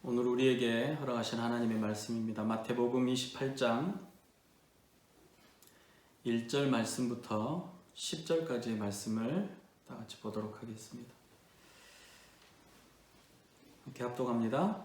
오늘 우리에게 허락하신 하나님의 말씀입니다. 마태복음 28장 1절 말씀부터 10절까지의 말씀을 다 같이 보도록 하겠습니다. 이렇게 합독합니다.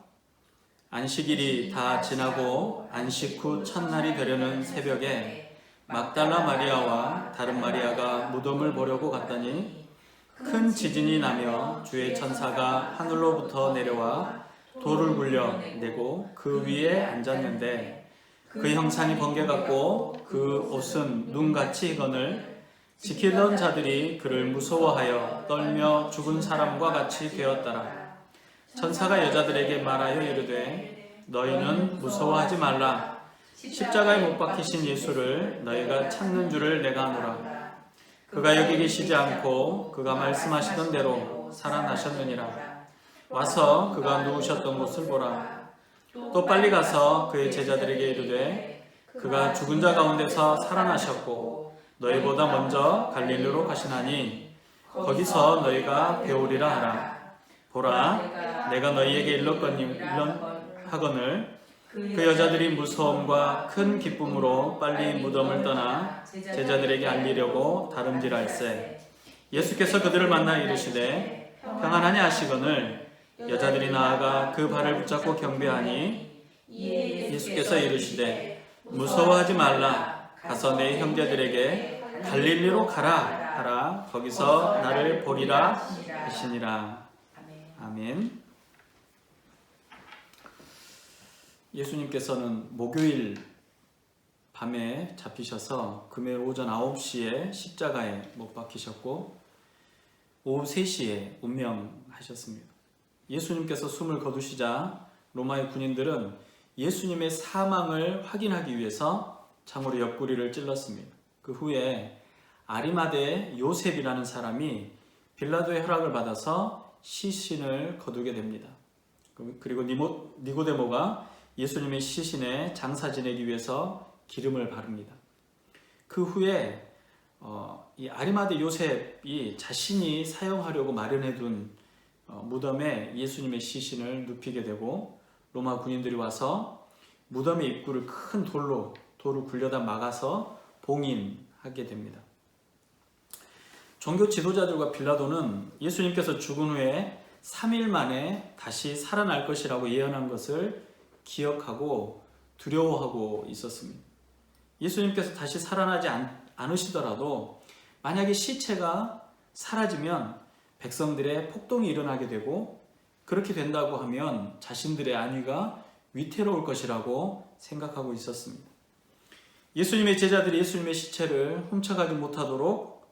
안식일이 다 지나고 안식 후 첫날이 되려는 새벽에 막달라 마리아와 다른 마리아가 무덤을 보려고 갔더니 큰 지진이 나며 주의 천사가 하늘로부터 내려와 돌을 굴려내고 그 위에 앉았는데 그 형상이 번개같고 그 옷은 눈같이 익거늘 지키던 자들이 그를 무서워하여 떨며 죽은 사람과 같이 되었더라. 천사가 여자들에게 말하여 이르되 너희는 무서워하지 말라. 십자가에 못 박히신 예수를 너희가 찾는 줄을 내가 아노라. 그가 여기 계시지 않고 그가 말씀하시던 대로 살아나셨느니라. 와서 그가 누우셨던 곳을 보라. 또 빨리 가서 그의 제자들에게 이르되 그가 죽은 자 가운데서 살아나셨고 너희보다 먼저 갈릴리로 가시나니 거기서 너희가 배우리라 하라. 보라, 내가 너희에게 일렀거늘 그 여자들이 무서움과 큰 기쁨으로 빨리 무덤을 떠나 제자들에게 알리려고 다름질할세. 예수께서 그들을 만나 이르시되 평안하니 하시거늘 여자들이 나아가 그 발을 붙잡고 경배하니 예수께서 이르시되 무서워하지 말라. 가서 내 형제들에게 갈릴리로 가라 하라. 거기서 나를 보리라 하시니라. 아멘. 예수님께서는 목요일 밤에 잡히셔서 금요일 오전 9시에 십자가에 못 박히셨고 오후 3시에 운명하셨습니다. 예수님께서 숨을 거두시자 로마의 군인들은 예수님의 사망을 확인하기 위해서 창으로 옆구리를 찔렀습니다. 그 후에 아리마대 요셉이라는 사람이 빌라도의 허락을 받아서 시신을 거두게 됩니다. 그리고 니고데모가 예수님의 시신에 장사 지내기 위해서 기름을 바릅니다. 그 후에 이 아리마대 요셉이 자신이 사용하려고 마련해둔 무덤에 예수님의 시신을 눕히게 되고 로마 군인들이 와서 무덤의 입구를 큰 돌을 굴려다 막아서 봉인하게 됩니다. 종교 지도자들과 빌라도는 예수님께서 죽은 후에 3일 만에 다시 살아날 것이라고 예언한 것을 기억하고 두려워하고 있었습니다. 예수님께서 다시 살아나지 않으시더라도 만약에 시체가 사라지면 백성들의 폭동이 일어나게 되고 그렇게 된다고 하면 자신들의 안위가 위태로울 것이라고 생각하고 있었습니다. 예수님의 제자들이 예수님의 시체를 훔쳐가지 못하도록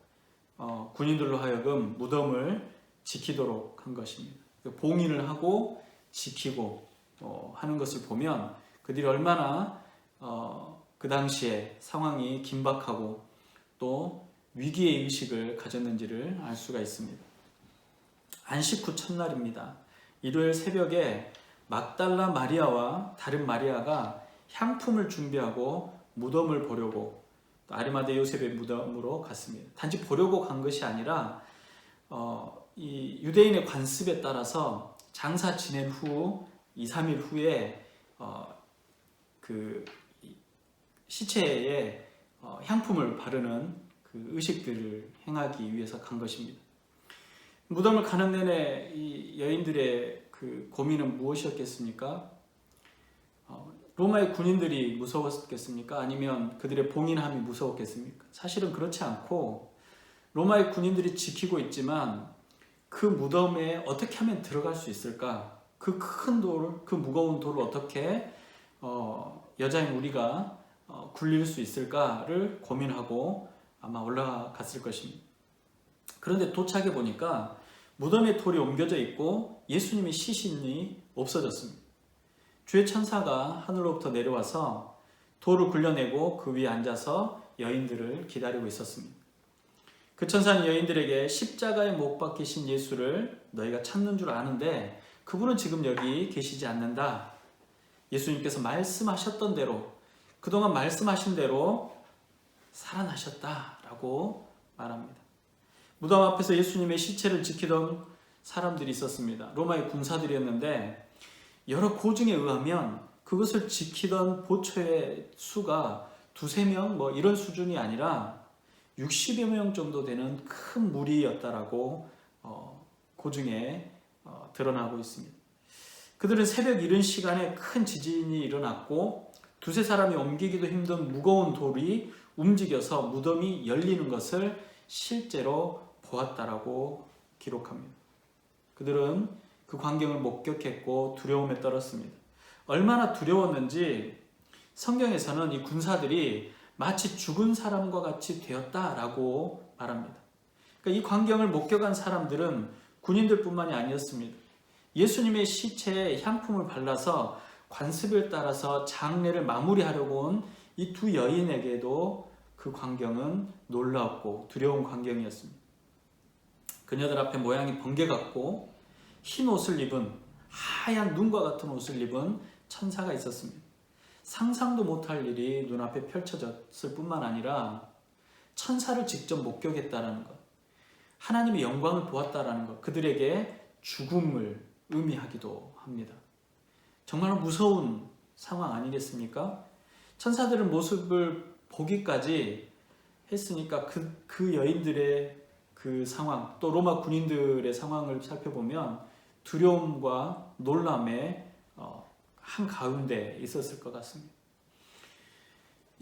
군인들로 하여금 무덤을 지키도록 한 것입니다. 봉인을 하고 지키고 하는 것을 보면 그들이 얼마나 그 당시에 상황이 긴박하고 또 위기의 의식을 가졌는지를 알 수가 있습니다. 안식 후 첫날입니다. 일요일 새벽에 막달라 마리아와 다른 마리아가 향품을 준비하고 무덤을 보려고 아리마대 요셉의 무덤으로 갔습니다. 단지 보려고 간 것이 아니라 이 유대인의 관습에 따라서 장사 지낸 후 2-3일 후에 그 시체에 향품을 바르는 그 의식들을 행하기 위해서 간 것입니다. 무덤을 가는 내내 이 여인들의 그 고민은 무엇이었겠습니까? 로마의 군인들이 무서웠겠습니까? 아니면 그들의 봉인함이 무서웠겠습니까? 사실은 그렇지 않고 로마의 군인들이 지키고 있지만 그 무덤에 어떻게 하면 들어갈 수 있을까? 그 큰 돌, 그 무거운 돌을 어떻게 여자인 우리가 굴릴 수 있을까를 고민하고 아마 올라갔을 것입니다. 그런데 도착해 보니까 무덤에 돌이 옮겨져 있고 예수님의 시신이 없어졌습니다. 주의 천사가 하늘로부터 내려와서 돌을 굴려내고 그 위에 앉아서 여인들을 기다리고 있었습니다. 그 천사는 여인들에게 십자가에 못 박히신 예수를 너희가 찾는 줄 아는데 그분은 지금 여기 계시지 않는다. 예수님께서 말씀하셨던 대로 그동안 말씀하신 대로 살아나셨다라고 말합니다. 무덤 앞에서 예수님의 시체를 지키던 사람들이 있었습니다. 로마의 군사들이었는데 여러 고증에 의하면 그것을 지키던 보초의 수가 두세 명 뭐 이런 수준이 아니라 60여 명 정도 되는 큰 무리였다라고 고증에 드러나고 있습니다. 그들은 새벽 이른 시간에 큰 지진이 일어났고 두세 사람이 옮기기도 힘든 무거운 돌이 움직여서 무덤이 열리는 것을 실제로 보았다라고 기록합니다. 그들은 그 광경을 목격했고 두려움에 떨었습니다. 얼마나 두려웠는지 성경에서는 이 군사들이 마치 죽은 사람과 같이 되었다라고 말합니다. 그러니까 이 광경을 목격한 사람들은 군인들뿐만이 아니었습니다. 예수님의 시체에 향품을 발라서 관습을 따라서 장례를 마무리하려고 온 이 두 여인에게도 그 광경은 놀라웠고 두려운 광경이었습니다. 그녀들 앞에 모양이 번개 같고 흰 옷을 입은 하얀 눈과 같은 옷을 입은 천사가 있었습니다. 상상도 못할 일이 눈앞에 펼쳐졌을 뿐만 아니라 천사를 직접 목격했다라는 것, 하나님의 영광을 보았다라는 것, 그들에게 죽음을 의미하기도 합니다. 정말 무서운 상황 아니겠습니까? 천사들은 모습을 보기까지 했으니까 그 여인들의 그 상황, 또 로마 군인들의 상황을 살펴보면 두려움과 놀람의 한가운데 있었을 것 같습니다.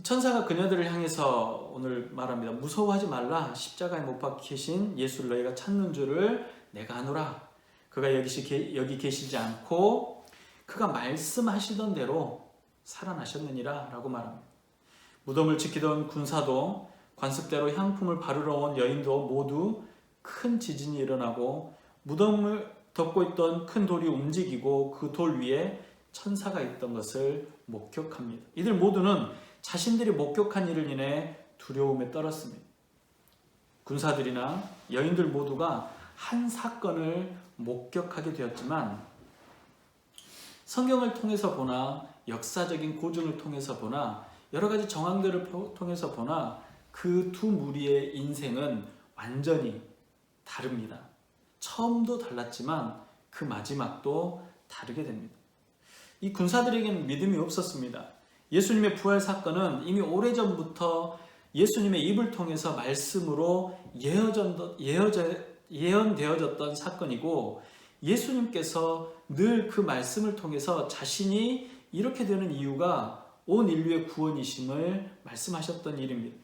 천사가 그녀들을 향해서 오늘 말합니다. 무서워하지 말라. 십자가에 못 박히신 예수를 너희가 찾는 줄을 내가 아노라. 그가 여기 계시지 않고 그가 말씀하시던 대로 살아나셨느니라 라고 말합니다. 무덤을 지키던 군사도 관습대로 향품을 바르러 온 여인도 모두 큰 지진이 일어나고 무덤을 덮고 있던 큰 돌이 움직이고 그 돌 위에 천사가 있던 것을 목격합니다. 이들 모두는 자신들이 목격한 일을 인해 두려움에 떨었습니다. 군사들이나 여인들 모두가 한 사건을 목격하게 되었지만 성경을 통해서 보나 역사적인 고증을 통해서 보나 여러 가지 정황들을 통해서 보나 그 두 무리의 인생은 완전히 다릅니다. 처음도 달랐지만 그 마지막도 다르게 됩니다. 이 군사들에게는 믿음이 없었습니다. 예수님의 부활 사건은 이미 오래전부터 예수님의 입을 통해서 말씀으로 예언되어졌던 사건이고 예수님께서 늘 그 말씀을 통해서 자신이 이렇게 되는 이유가 온 인류의 구원이심을 말씀하셨던 일입니다.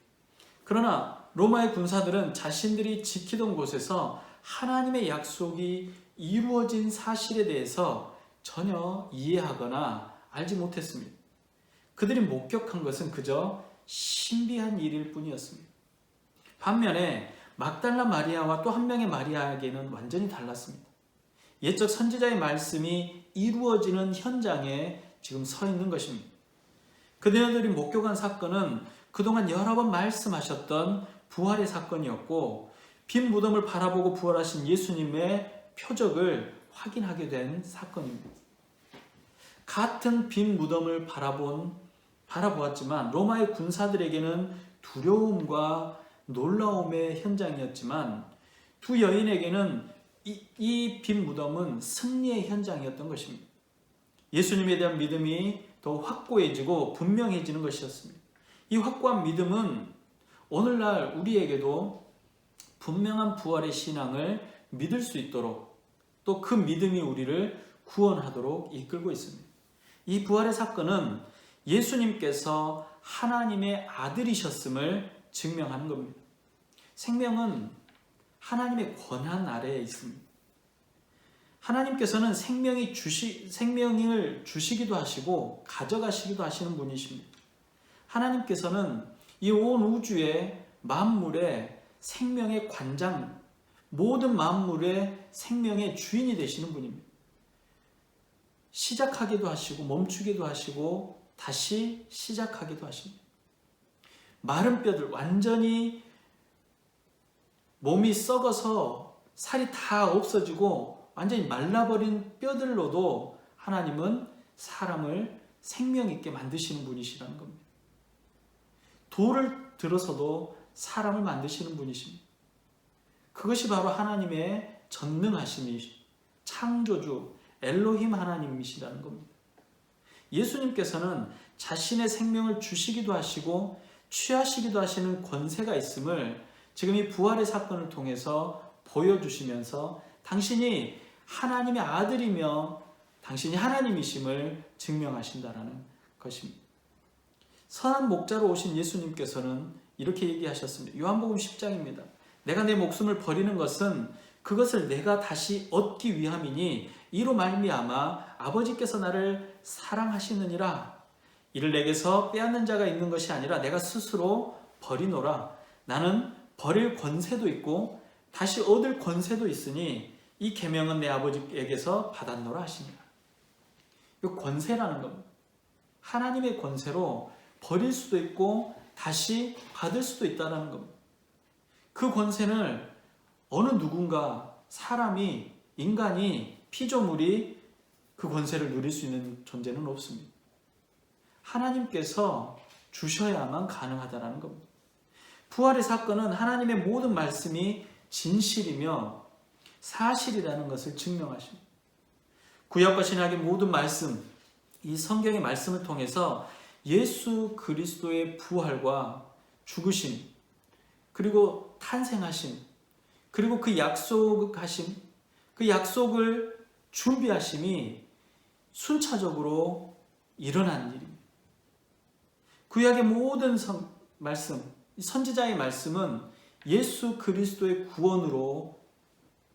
그러나 로마의 군사들은 자신들이 지키던 곳에서 하나님의 약속이 이루어진 사실에 대해서 전혀 이해하거나 알지 못했습니다. 그들이 목격한 것은 그저 신비한 일일 뿐이었습니다. 반면에 막달라 마리아와 또 한 명의 마리아에게는 완전히 달랐습니다. 옛적 선지자의 말씀이 이루어지는 현장에 지금 서 있는 것입니다. 그들이 목격한 사건은 그동안 여러 번 말씀하셨던 부활의 사건이었고 빈 무덤을 바라보고 부활하신 예수님의 표적을 확인하게 된 사건입니다. 같은 빈 무덤을 바라보았지만 로마의 군사들에게는 두려움과 놀라움의 현장이었지만 두 여인에게는 이 빈 무덤은 승리의 현장이었던 것입니다. 예수님에 대한 믿음이 더 확고해지고 분명해지는 것이었습니다. 이 확고한 믿음은 오늘날 우리에게도 분명한 부활의 신앙을 믿을 수 있도록 또 그 믿음이 우리를 구원하도록 이끌고 있습니다. 이 부활의 사건은 예수님께서 하나님의 아들이셨음을 증명하는 겁니다. 생명은 하나님의 권한 아래에 있습니다. 하나님께서는 생명을 주시기도 하시고 가져가시기도 하시는 분이십니다. 하나님께서는 이 온 우주의 만물의 생명의 관장, 모든 만물의 생명의 주인이 되시는 분입니다. 시작하기도 하시고 멈추기도 하시고 다시 시작하기도 하십니다. 마른 뼈들, 완전히 몸이 썩어서 살이 다 없어지고 완전히 말라버린 뼈들로도 하나님은 사람을 생명 있게 만드시는 분이시라는 겁니다. 돌을 들어서도 사람을 만드시는 분이십니다. 그것이 바로 하나님의 전능하심이 창조주, 엘로힘 하나님이시라는 겁니다. 예수님께서는 자신의 생명을 주시기도 하시고 취하시기도 하시는 권세가 있음을 지금 이 부활의 사건을 통해서 보여주시면서 당신이 하나님의 아들이며 당신이 하나님이심을 증명하신다라는 것입니다. 선한 목자로 오신 예수님께서는 이렇게 얘기하셨습니다. 요한복음 10장입니다. 내가 내 목숨을 버리는 것은 그것을 내가 다시 얻기 위함이니 이로 말미암아 아버지께서 나를 사랑하시느니라. 이를 내게서 빼앗는 자가 있는 것이 아니라 내가 스스로 버리노라. 나는 버릴 권세도 있고 다시 얻을 권세도 있으니 이 계명은 내 아버지에게서 받았노라 하시니라. 이 권세라는 겁니다. 하나님의 권세로 버릴 수도 있고 다시 받을 수도 있다는 겁니다. 그 권세는 어느 누군가 사람이 인간이 피조물이 그 권세를 누릴 수 있는 존재는 없습니다. 하나님께서 주셔야만 가능하다는 겁니다. 부활의 사건은 하나님의 모든 말씀이 진실이며 사실이라는 것을 증명하십니다. 구약과 신약의 모든 말씀, 이 성경의 말씀을 통해서 예수 그리스도의 부활과 죽으심, 그리고 탄생하심, 그리고 그 약속하심, 그 약속을 준비하심이 순차적으로 일어난 일입니다. 구약의 모든 말씀, 선지자의 말씀은 예수 그리스도의 구원으로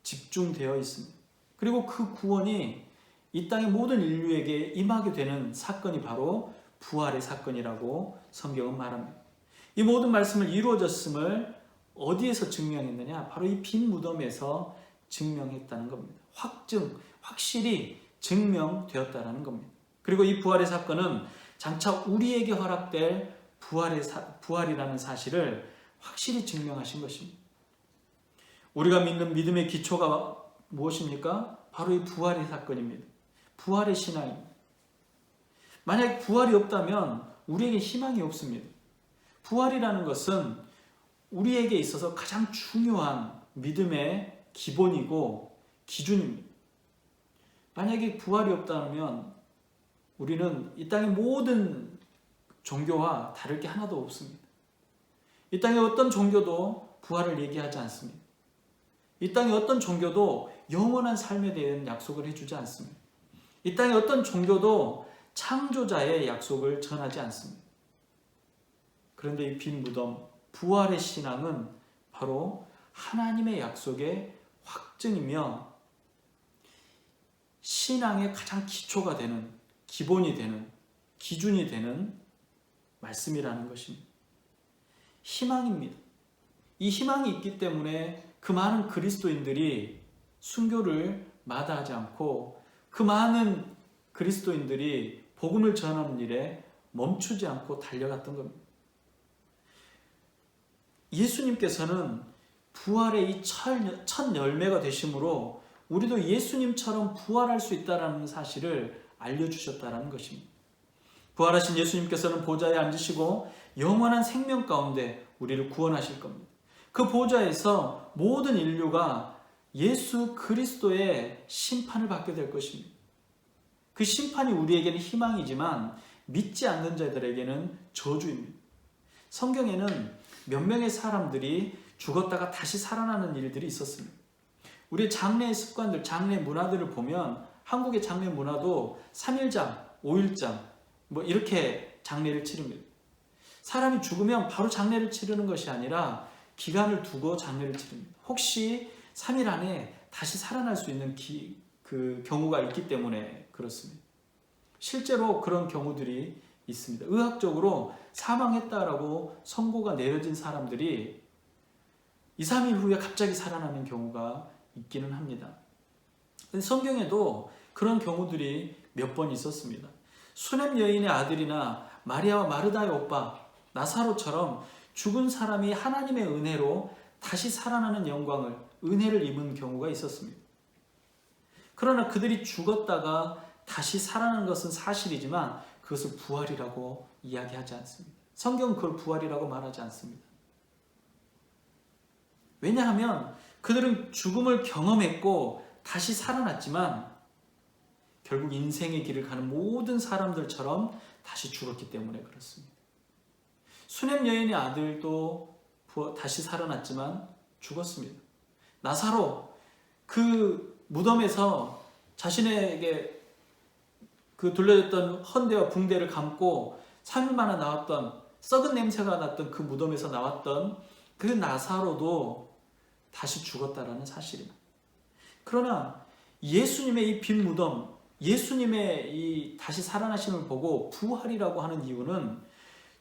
집중되어 있습니다. 그리고 그 구원이 이 땅의 모든 인류에게 임하게 되는 사건이 바로 부활의 사건이라고 성경은 말합니다. 이 모든 말씀을 이루어졌음을 어디에서 증명했느냐? 바로 이 빈 무덤에서 증명했다는 겁니다. 확실히 증명되었다는 겁니다. 그리고 이 부활의 사건은 장차 우리에게 허락될 부활이라는 사실을 확실히 증명하신 것입니다. 우리가 믿는 믿음의 기초가 무엇입니까? 바로 이 부활의 사건입니다. 부활의 신앙입니다. 만약 부활이 없다면 우리에게 희망이 없습니다. 부활이라는 것은 우리에게 있어서 가장 중요한 믿음의 기본이고 기준입니다. 만약에 부활이 없다면 우리는 이 땅의 모든 종교와 다를 게 하나도 없습니다. 이 땅의 어떤 종교도 부활을 얘기하지 않습니다. 이 땅의 어떤 종교도 영원한 삶에 대한 약속을 해주지 않습니다. 이 땅의 어떤 종교도 창조자의 약속을 전하지 않습니다. 그런데 이 빈 무덤, 부활의 신앙은 바로 하나님의 약속의 확증이며 신앙의 가장 기초가 되는, 기본이 되는, 기준이 되는 말씀이라는 것입니다. 희망입니다. 이 희망이 있기 때문에 그 많은 그리스도인들이 순교를 마다하지 않고 그 많은 그리스도인들이 복음을 전하는 일에 멈추지 않고 달려갔던 겁니다. 예수님께서는 부활의 이 첫 열매가 되심으로 우리도 예수님처럼 부활할 수 있다는 사실을 알려주셨다는 것입니다. 부활하신 예수님께서는 보좌에 앉으시고 영원한 생명 가운데 우리를 구원하실 겁니다. 그 보좌에서 모든 인류가 예수 그리스도의 심판을 받게 될 것입니다. 그 심판이 우리에게는 희망이지만 믿지 않는 자들에게는 저주입니다. 성경에는 몇 명의 사람들이 죽었다가 다시 살아나는 일들이 있었습니다. 우리 장례의 습관들, 장례 문화들을 보면 한국의 장례 문화도 3일장, 5일장 이렇게 장례를 치릅니다. 사람이 죽으면 바로 장례를 치르는 것이 아니라 기간을 두고 장례를 치릅니다. 혹시 3일 안에 다시 살아날 수 있는 그 경우가 있기 때문에 그렇습니다. 실제로 그런 경우들이 있습니다. 의학적으로 사망했다라고 선고가 내려진 사람들이 2, 3일 후에 갑자기 살아나는 경우가 있기는 합니다. 성경에도 그런 경우들이 몇 번 있었습니다. 수넴 여인의 아들이나 마리아와 마르다의 오빠 나사로처럼 죽은 사람이 하나님의 은혜로 다시 살아나는 영광을, 은혜를 입은 경우가 있었습니다. 그러나 그들이 죽었다가 다시 살아나는 것은 사실이지만 그것을 부활이라고 이야기하지 않습니다. 성경은 그걸 부활이라고 말하지 않습니다. 왜냐하면 그들은 죽음을 경험했고 다시 살아났지만 결국 인생의 길을 가는 모든 사람들처럼 다시 죽었기 때문에 그렇습니다. 수넴 여인의 아들도 다시 살아났지만 죽었습니다. 나사로 그 무덤에서 자신에게 그 둘러졌던 헌대와 붕대를 감고 3일 만에 나왔던 썩은 냄새가 났던 그 무덤에서 나왔던 그 나사로도 다시 죽었다라는 사실입니다. 그러나 예수님의 이 빈 무덤, 예수님의 이 다시 살아나심을 보고 부활이라고 하는 이유는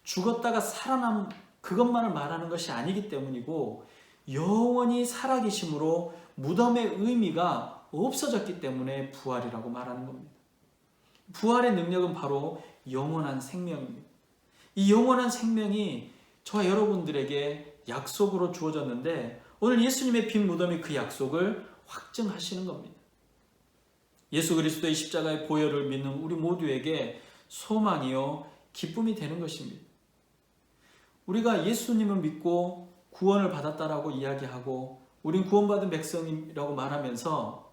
죽었다가 살아남 그것만을 말하는 것이 아니기 때문이고, 영원히 살아계심으로 무덤의 의미가 없어졌기 때문에 부활이라고 말하는 겁니다. 부활의 능력은 바로 영원한 생명입니다. 이 영원한 생명이 저와 여러분들에게 약속으로 주어졌는데, 오늘 예수님의 빈 무덤이 그 약속을 확증하시는 겁니다. 예수 그리스도의 십자가의 보혈을 믿는 우리 모두에게 소망이요 기쁨이 되는 것입니다. 우리가 예수님을 믿고 구원을 받았다라고 이야기하고 우린 구원받은 백성이라고 말하면서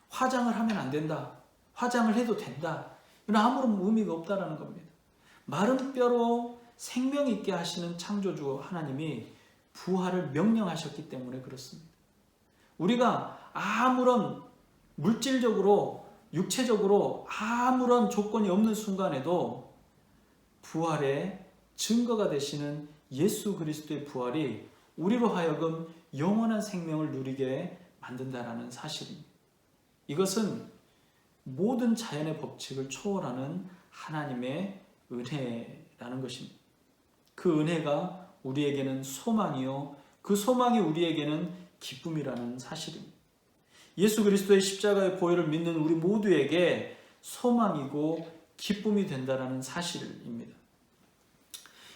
화장을 하면 안 된다, 화장을 해도 된다, 이런 아무런 의미가 없다라는 겁니다. 마른 뼈로 생명 있게 하시는 창조주 하나님이 부활을 명령하셨기 때문에 그렇습니다. 우리가 아무런 물질적으로 육체적으로 아무런 조건이 없는 순간에도 부활의 증거가 되시는 예수 그리스도의 부활이 우리로 하여금 영원한 생명을 누리게 만든다라는 사실입니다. 이것은 모든 자연의 법칙을 초월하는 하나님의 은혜라는 것입니다. 그 은혜가 우리에게는 소망이요, 그 소망이 우리에게는 기쁨이라는 사실입니다. 예수 그리스도의 십자가의 보혈을 믿는 우리 모두에게 소망이고 기쁨이 된다라는 사실입니다.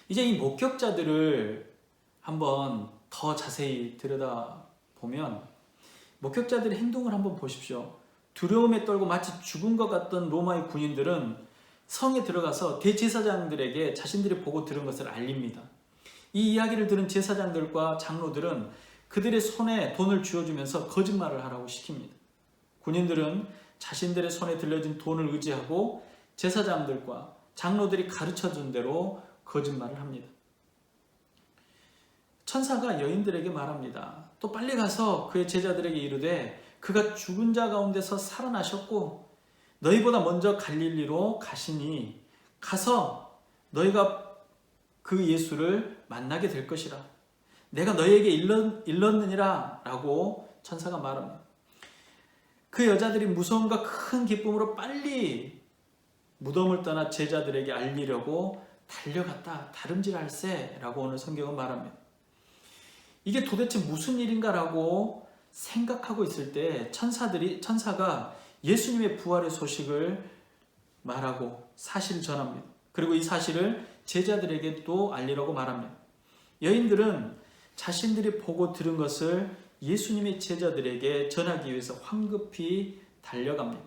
이제 이 목격자들을 한번 더 자세히 들여다보면 목격자들의 행동을 한번 보십시오. 두려움에 떨고 마치 죽은 것 같던 로마의 군인들은 성에 들어가서 대제사장들에게 자신들이 보고 들은 것을 알립니다. 이 이야기를 들은 제사장들과 장로들은 그들의 손에 돈을 쥐어주면서 거짓말을 하라고 시킵니다. 군인들은 자신들의 손에 들려진 돈을 의지하고 제사장들과 장로들이 가르쳐준 대로 거짓말을 합니다. 천사가 여인들에게 말합니다. 또 빨리 가서 그의 제자들에게 이르되 그가 죽은 자 가운데서 살아나셨고 너희보다 먼저 갈릴리로 가시니 가서 너희가 그 예수를 만나게 될 것이라. 내가 너희에게 일렀느니라 라고 천사가 말합니다. 그 여자들이 무서움과 큰 기쁨으로 빨리 무덤을 떠나 제자들에게 알리려고 달려갔다. 다름질할세 라고 오늘 성경은 말합니다. 이게 도대체 무슨 일인가라고 생각하고 있을 때 천사가 예수님의 부활의 소식을 말하고 사실을 전합니다. 그리고 이 사실을 제자들에게도 알리라고 말합니다. 여인들은 자신들이 보고 들은 것을 예수님의 제자들에게 전하기 위해서 황급히 달려갑니다.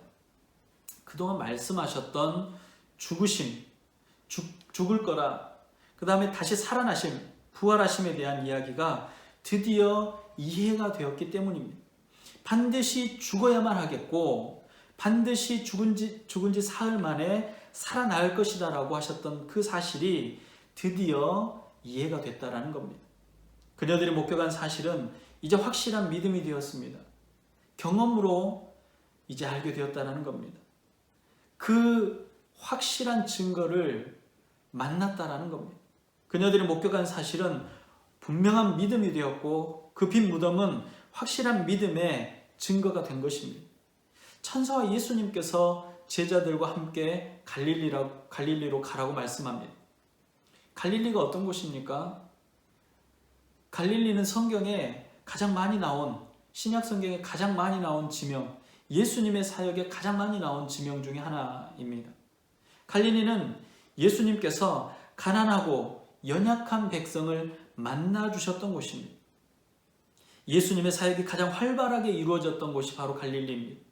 그동안 말씀하셨던 죽으심, 죽을 거라, 그 다음에 다시 살아나심, 부활하심에 대한 이야기가 드디어 이해가 되었기 때문입니다. 반드시 죽어야만 하겠고 반드시 죽은 지 사흘 만에 살아날 것이다 라고 하셨던 그 사실이 드디어 이해가 됐다라는 겁니다. 그녀들이 목격한 사실은 이제 확실한 믿음이 되었습니다. 경험으로 이제 알게 되었다라는 겁니다. 그 확실한 증거를 만났다라는 겁니다. 그녀들이 목격한 사실은 분명한 믿음이 되었고 그 빈 무덤은 확실한 믿음의 증거가 된 것입니다. 천사와 예수님께서 제자들과 함께 갈릴리로 가라고 말씀합니다. 갈릴리가 어떤 곳입니까? 갈릴리는 성경에 가장 많이 나온, 신약 성경에 가장 많이 나온 지명, 예수님의 사역에 가장 많이 나온 지명 중에 하나입니다. 갈릴리는 예수님께서 가난하고 연약한 백성을 만나주셨던 곳입니다. 예수님의 사역이 가장 활발하게 이루어졌던 곳이 바로 갈릴리입니다.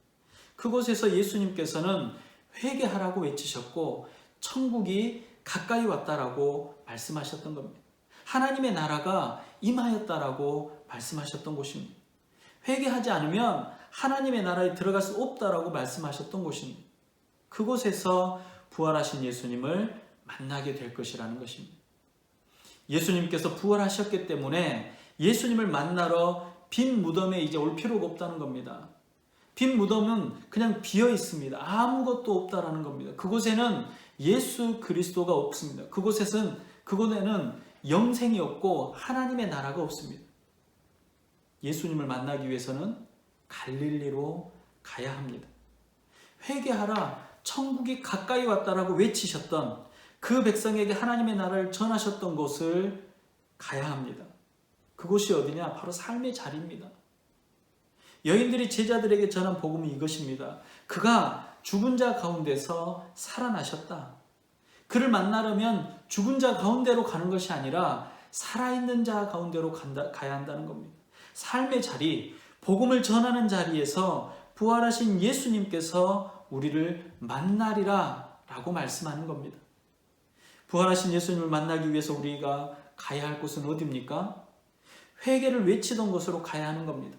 그곳에서 예수님께서는 회개하라고 외치셨고 천국이 가까이 왔다라고 말씀하셨던 겁니다. 하나님의 나라가 임하였다라고 말씀하셨던 곳입니다. 회개하지 않으면 하나님의 나라에 들어갈 수 없다라고 말씀하셨던 곳입니다. 그곳에서 부활하신 예수님을 만나게 될 것이라는 것입니다. 예수님께서 부활하셨기 때문에 예수님을 만나러 빈 무덤에 이제 올 필요가 없다는 겁니다. 빈 무덤은 그냥 비어 있습니다. 아무것도 없다라는 겁니다. 그곳에는 예수 그리스도가 없습니다. 그곳에는 영생이 없고 하나님의 나라가 없습니다. 예수님을 만나기 위해서는 갈릴리로 가야 합니다. 회개하라, 천국이 가까이 왔다라고 외치셨던 그 백성에게 하나님의 나라를 전하셨던 곳을 가야 합니다. 그곳이 어디냐? 바로 삶의 자리입니다. 여인들이 제자들에게 전한 복음이 이것입니다. 그가 죽은 자 가운데서 살아나셨다. 그를 만나려면 죽은 자 가운데로 가는 것이 아니라 살아있는 자 가운데로 가야 한다는 겁니다. 삶의 자리, 복음을 전하는 자리에서 부활하신 예수님께서 우리를 만나리라 라고 말씀하는 겁니다. 부활하신 예수님을 만나기 위해서 우리가 가야 할 곳은 어디입니까? 회개를 외치던 곳으로 가야 하는 겁니다.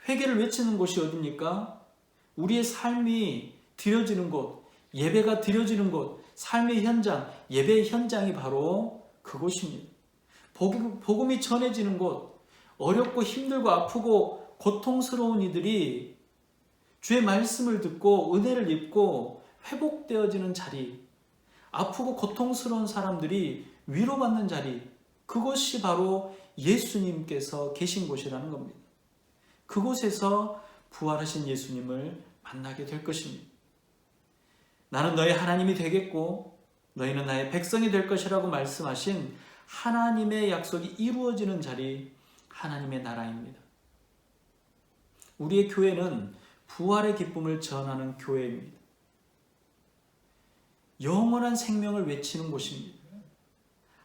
회개를 외치는 곳이 어디입니까? 우리의 삶이 드려지는 곳, 예배가 드려지는 곳, 삶의 현장, 예배의 현장이 바로 그곳입니다. 복음이 전해지는 곳, 어렵고 힘들고 아프고 고통스러운 이들이 주의 말씀을 듣고 은혜를 입고 회복되어지는 자리, 아프고 고통스러운 사람들이 위로받는 자리, 그것이 바로 예수님께서 계신 곳이라는 겁니다. 그곳에서 부활하신 예수님을 만나게 될 것입니다. 나는 너의 하나님이 되겠고 너희는 나의 백성이 될 것이라고 말씀하신 하나님의 약속이 이루어지는 자리, 하나님의 나라입니다. 우리의 교회는 부활의 기쁨을 전하는 교회입니다. 영원한 생명을 외치는 곳입니다.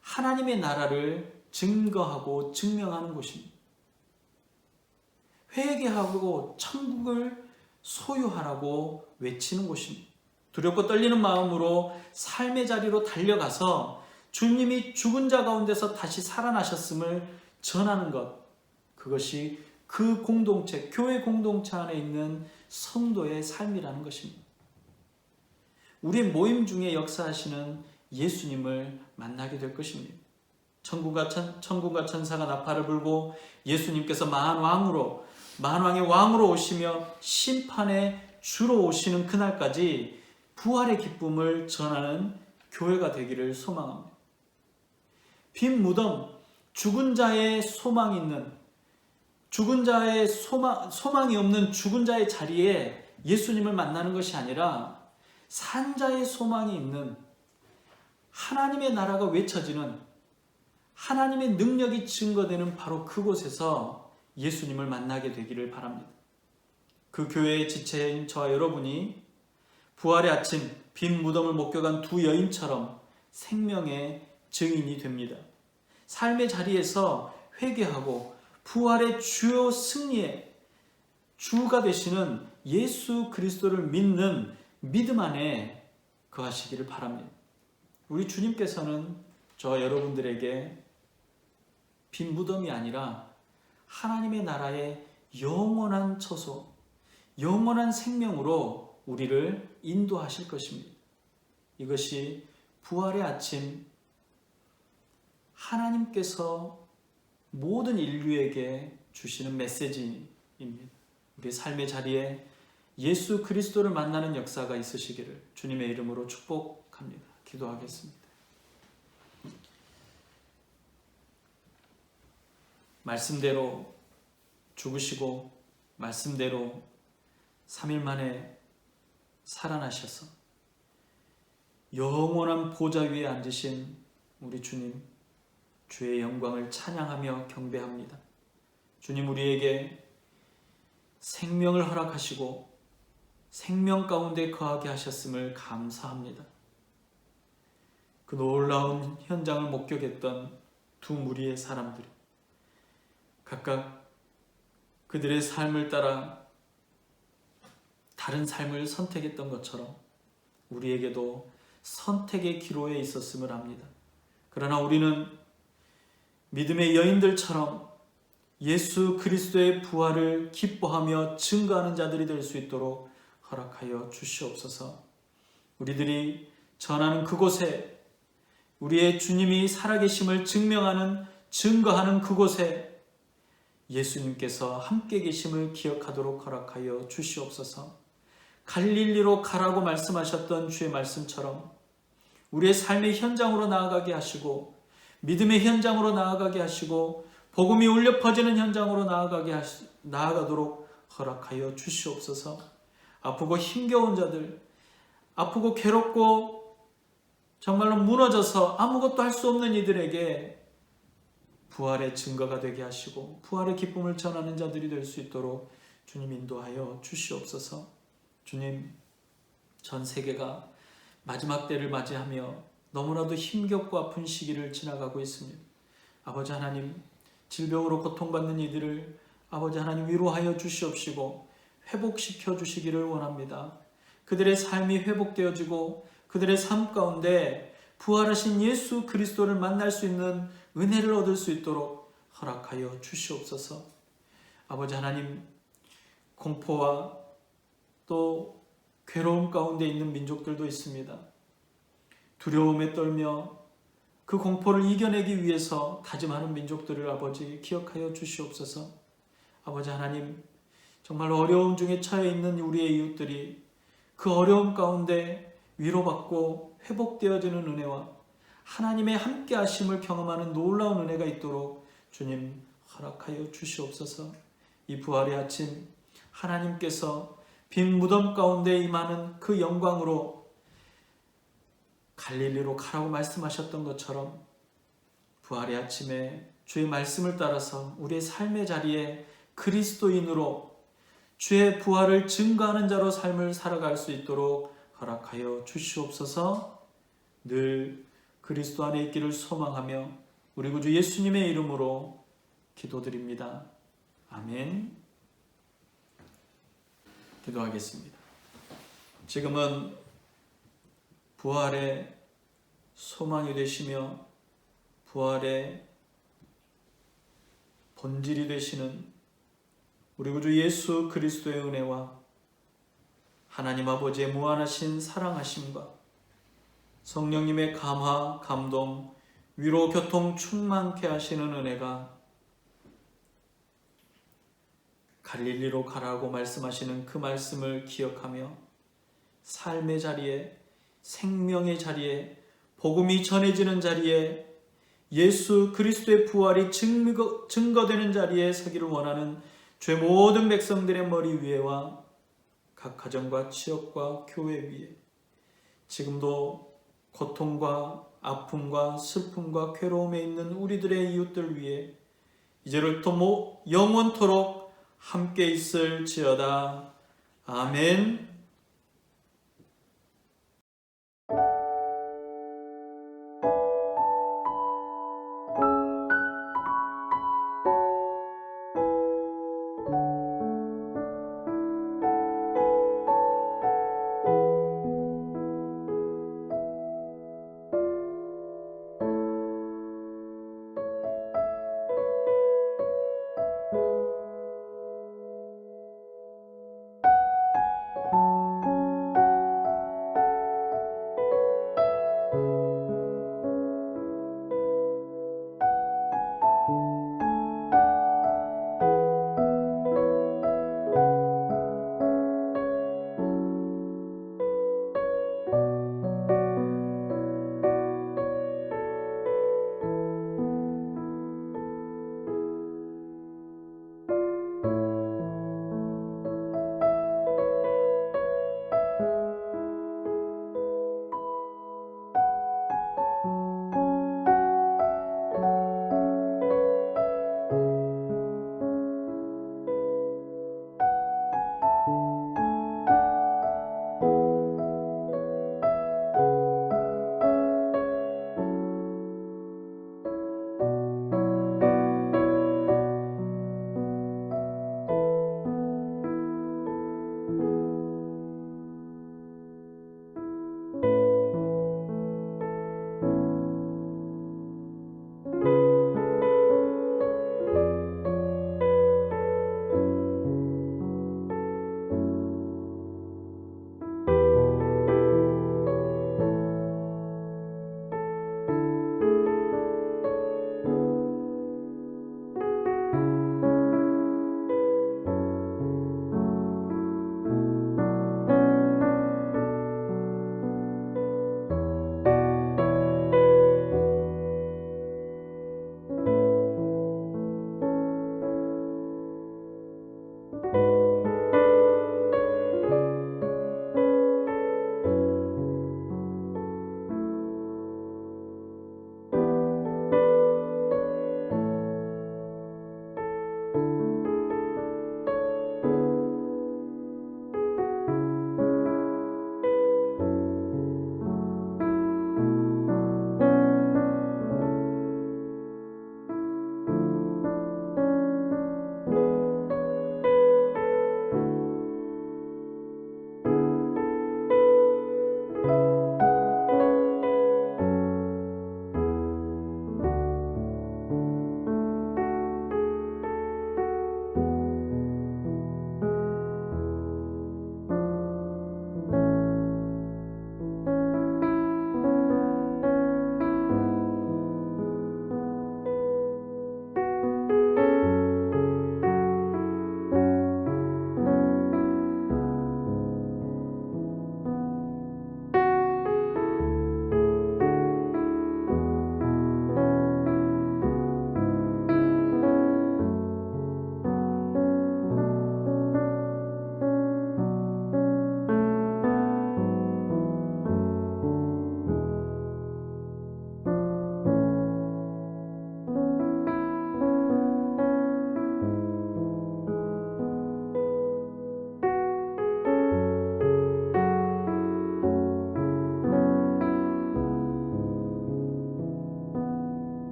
하나님의 나라를 증거하고 증명하는 곳입니다. 회개하고 천국을 소유하라고 외치는 곳입니다. 두렵고 떨리는 마음으로 삶의 자리로 달려가서 주님이 죽은 자 가운데서 다시 살아나셨음을 전하는 것, 그것이 그 공동체, 교회 공동체 안에 있는 성도의 삶이라는 것입니다. 우리의 모임 중에 역사하시는 예수님을 만나게 될 것입니다. 천국과 천사가 나팔을 불고 예수님께서 만왕의 왕으로 오시며 심판의 주로 오시는 그날까지 부활의 기쁨을 전하는 교회가 되기를 소망합니다. 빈 무덤, 죽은 자의 소망이 있는, 소망이 없는 죽은 자의 자리에 예수님을 만나는 것이 아니라 산 자의 소망이 있는, 하나님의 나라가 외쳐지는, 하나님의 능력이 증거되는 바로 그곳에서 예수님을 만나게 되기를 바랍니다. 그 교회의 지체인 저와 여러분이 부활의 아침 빈 무덤을 목격한 두 여인처럼 생명의 증인이 됩니다. 삶의 자리에서 회개하고 부활의 주요 승리의 주가 되시는 예수 그리스도를 믿는 믿음 안에 거하시기를 바랍니다. 우리 주님께서는 저와 여러분들에게 빈 무덤이 아니라 하나님의 나라의 영원한 처소, 영원한 생명으로 우리를 인도하실 것입니다. 이것이 부활의 아침, 하나님께서 모든 인류에게 주시는 메시지입니다. 우리 삶의 자리에 예수 그리스도를 만나는 역사가 있으시기를 주님의 이름으로 축복합니다. 기도하겠습니다. 말씀대로 죽으시고 말씀대로 3일 만에 살아나셔서 영원한 보좌 위에 앉으신 우리 주님, 주의 영광을 찬양하며 경배합니다. 주님, 우리에게 생명을 허락하시고 생명 가운데 거하게 하셨음을 감사합니다. 그 놀라운 현장을 목격했던 두 무리의 사람들이 각각 그들의 삶을 따라 다른 삶을 선택했던 것처럼 우리에게도 선택의 기로에 있었음을 압니다. 그러나 우리는 믿음의 여인들처럼 예수 그리스도의 부활을 기뻐하며 증거하는 자들이 될 수 있도록 허락하여 주시옵소서. 우리들이 전하는 그곳에, 우리의 주님이 살아계심을 증거하는 그곳에 예수님께서 함께 계심을 기억하도록 허락하여 주시옵소서. 갈릴리로 가라고 말씀하셨던 주의 말씀처럼 우리의 삶의 현장으로 나아가게 하시고, 믿음의 현장으로 나아가게 하시고, 복음이 울려 퍼지는 현장으로 나아가도록 허락하여 주시옵소서. 아프고 힘겨운 자들, 아프고 괴롭고 정말로 무너져서 아무것도 할 수 없는 이들에게 부활의 증거가 되게 하시고 부활의 기쁨을 전하는 자들이 될 수 있도록 주님 인도하여 주시옵소서. 주님, 전 세계가 마지막 때를 맞이하며 너무나도 힘겹고 아픈 시기를 지나가고 있습니다. 아버지 하나님, 질병으로 고통받는 이들을 아버지 하나님 위로하여 주시옵시고 회복시켜 주시기를 원합니다. 그들의 삶이 회복되어지고 그들의 삶 가운데 부활하신 예수 그리스도를 만날 수 있는 은혜를 얻을 수 있도록 허락하여 주시옵소서. 아버지 하나님, 공포와 또 괴로움 가운데 있는 민족들도 있습니다. 두려움에 떨며 그 공포를 이겨내기 위해서 다짐하는 민족들을 아버지 기억하여 주시옵소서. 아버지 하나님, 정말 어려움 중에 처해 있는 우리의 이웃들이 그 어려움 가운데 위로받고 회복되어지는 은혜와 하나님의 함께 하심을 경험하는 놀라운 은혜가 있도록 주님 허락하여 주시옵소서. 이 부활의 아침, 하나님께서 빈 무덤 가운데 임하는 그 영광으로 갈릴리로 가라고 말씀하셨던 것처럼 부활의 아침에 주의 말씀을 따라서 우리의 삶의 자리에 그리스도인으로 주의 부활을 증거하는 자로 삶을 살아갈 수 있도록 허락하여 주시옵소서. 늘 그리스도 안에 있기를 소망하며 우리 구주 예수님의 이름으로 기도드립니다. 아멘. 기도하겠습니다. 지금은 부활의 소망이 되시며 부활의 본질이 되시는 우리 구주 예수 그리스도의 은혜와 하나님 아버지의 무한하신 사랑하심과 성령님의 감화, 감동, 위로, 교통 충만케 하시는 은혜가 갈릴리로 가라고 말씀하시는 그 말씀을 기억하며 삶의 자리에, 생명의 자리에, 복음이 전해지는 자리에, 예수 그리스도의 부활이 증거되는 자리에 서기를 원하는 주의 모든 백성들의 머리 위에와 각 가정과 지역과 교회 위에 지금도 고통과 아픔과 슬픔과 괴로움에 있는 우리들의 이웃들 위에 이제부터 영원토록 함께 있을지어다. 아멘.